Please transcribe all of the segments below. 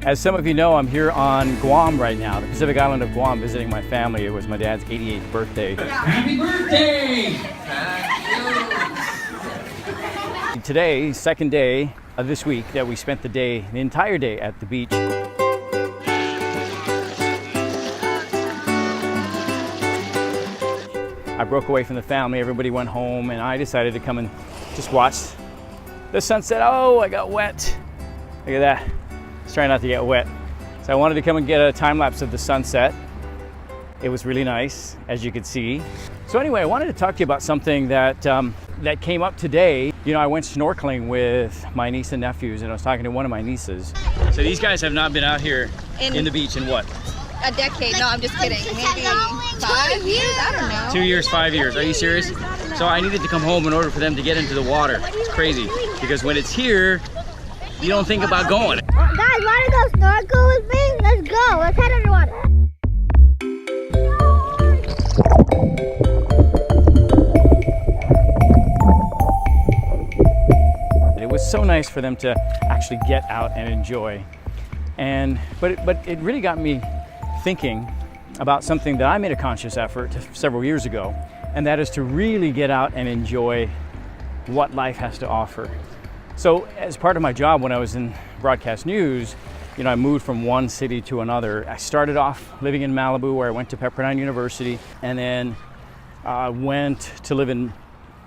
As some of you know, I'm here on Guam right now, the Pacific island of Guam, visiting my family. It was my dad's 88th birthday. Happy birthday! Today, second day of this week that we spent the entire day at the beach. I broke away from the family, everybody went home, and I decided to come and just watch the sunset. Oh, I got wet. Look at that. Let's try not to get wet. So I wanted to come and get a time lapse of the sunset. It was really nice, as you could see. So anyway, I wanted to talk to you about something that that came up today. You know, I went snorkeling with my niece and nephews, and I was talking to one of my nieces. So these guys have not been out here in the beach in what? A decade. No, I'm just kidding. Maybe 5 years? I don't know. 2 years, 5 years. Are you serious? So I needed to come home in order for them to get into the water. It's crazy because when it's here, you don't think about going. Guys, want to go snorkel with me? Let's go. Let's head underwater. It was so nice for them to actually get out and enjoy. But it really got me thinking about something that I made a conscious effort several years ago, and that is to really get out and enjoy what life has to offer. So as part of my job when I was in broadcast news, you know, I moved from one city to another. I started off living in Malibu, where I went to Pepperdine University, and then went to live in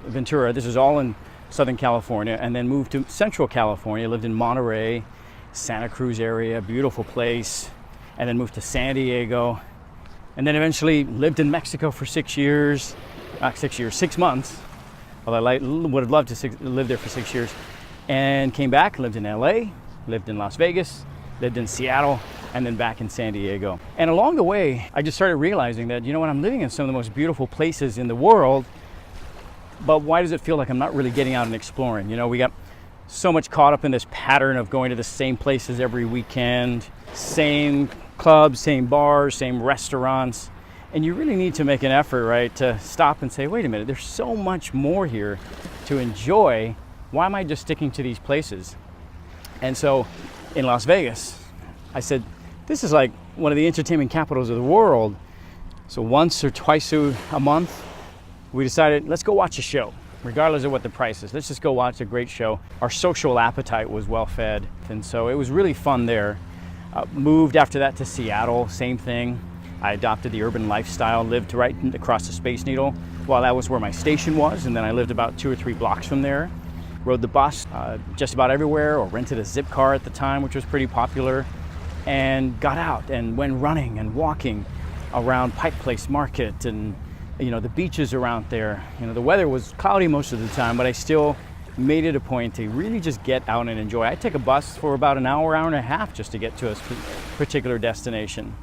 Ventura. This is all in Southern California, and then moved to Central California, lived in Monterey, Santa Cruz area, beautiful place, and then moved to San Diego, and then eventually lived in Mexico for 6 years, not 6 years, 6 months, although I would have loved to live there for 6 years, and came back, lived in LA, lived in Las Vegas, lived in Seattle, and then back in San Diego. And along the way, I just started realizing that, you know what, I'm living in some of the most beautiful places in the world, but why does it feel like I'm not really getting out and exploring? You know, we got so much caught up in this pattern of going to the same places every weekend, same clubs, same bars, same restaurants. And you really need to make an effort, right, to stop and say, wait a minute, there's so much more here to enjoy. Why am I just sticking to these places? And so in Las Vegas, I said, this is like one of the entertainment capitals of the world. So once or twice a month, we decided, let's go watch a show. Regardless of what the price is, let's just go watch a great show. Our social appetite was well fed, and so it was really fun there. Moved after that to Seattle, same thing. I adopted the urban lifestyle, lived right across the Space Needle. Well, that was where my station was, and then I lived about 2 or 3 blocks from there. Rode the bus just about everywhere, or rented a zip car at the time, which was pretty popular, and got out and went running and walking around Pike Place Market, and you know, the beaches around there. You know, the weather was cloudy most of the time, but I still made it a point to really just get out and enjoy. I take a bus for about an hour, hour and a half just to get to a particular destination.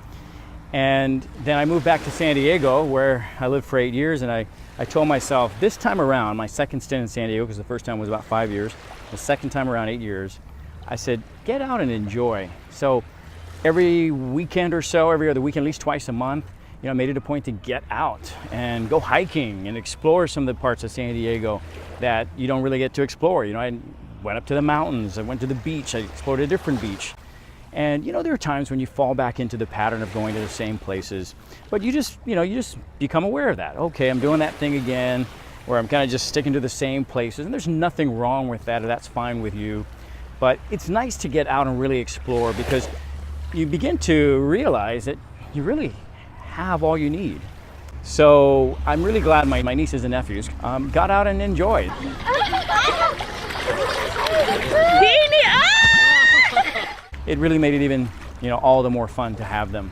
And then I moved back to San Diego, where I lived for 8 years, and I told myself this time around, my second stint in San Diego, because the first time was about 5 years, the second time around 8 years, I said, get out and enjoy. So every weekend or so, every other weekend, at least twice a month, you know, I made it a point to get out and go hiking and explore some of the parts of San Diego that you don't really get to explore. You know, I went up to the mountains, I went to the beach, I explored a different beach. And you know, there are times when you fall back into the pattern of going to the same places, but you just become aware of that. Okay, I'm doing that thing again, where I'm kind of just sticking to the same places, and there's nothing wrong with that, or that's fine with you. But it's nice to get out and really explore, because you begin to realize that you really have all you need. So I'm really glad my nieces and nephews got out and enjoyed. It really made it even, you know, all the more fun to have them.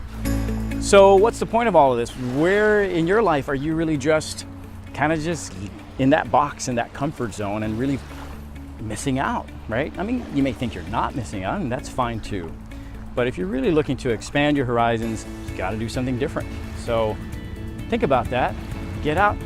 So what's the point of all of this? Where in your life are you really just kind of just in that box, in that comfort zone, and really missing out, right? I mean, you may think you're not missing out, and that's fine too. But if you're really looking to expand your horizons, you got to do something different. So think about that. Get out,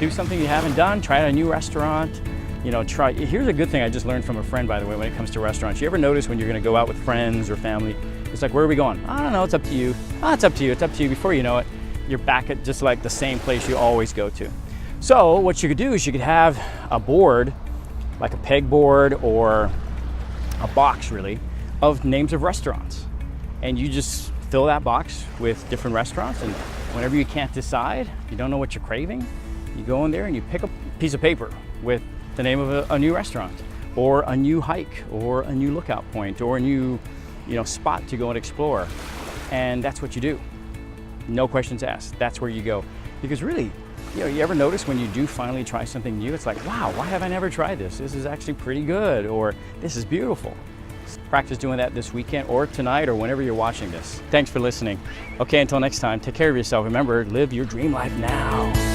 do something you haven't done, try out a new restaurant. You know, here's a good thing I just learned from a friend, by the way, when it comes to restaurants. You ever notice when you're going to go out with friends or family, it's like, where are we going? I don't know, it's up to you. Oh, it's up to you, it's up to you. Before you know it, you're back at just like the same place you always go to. So what you could do is you could have a board, like a pegboard or a box really, of names of restaurants. And you just fill that box with different restaurants, and whenever you can't decide, you don't know what you're craving, you go in there and you pick a piece of paper with the name of a new restaurant, or a new hike, or a new lookout point, or a new spot to go and explore. And that's what you do. No questions asked. That's where you go. Because really, you ever notice when you do finally try something new, it's like, wow, why have I never tried this? This is actually pretty good, or this is beautiful. Practice doing that this weekend or tonight or whenever you're watching this. Thanks for listening. Okay, until next time, take care of yourself. Remember, live your dream life now.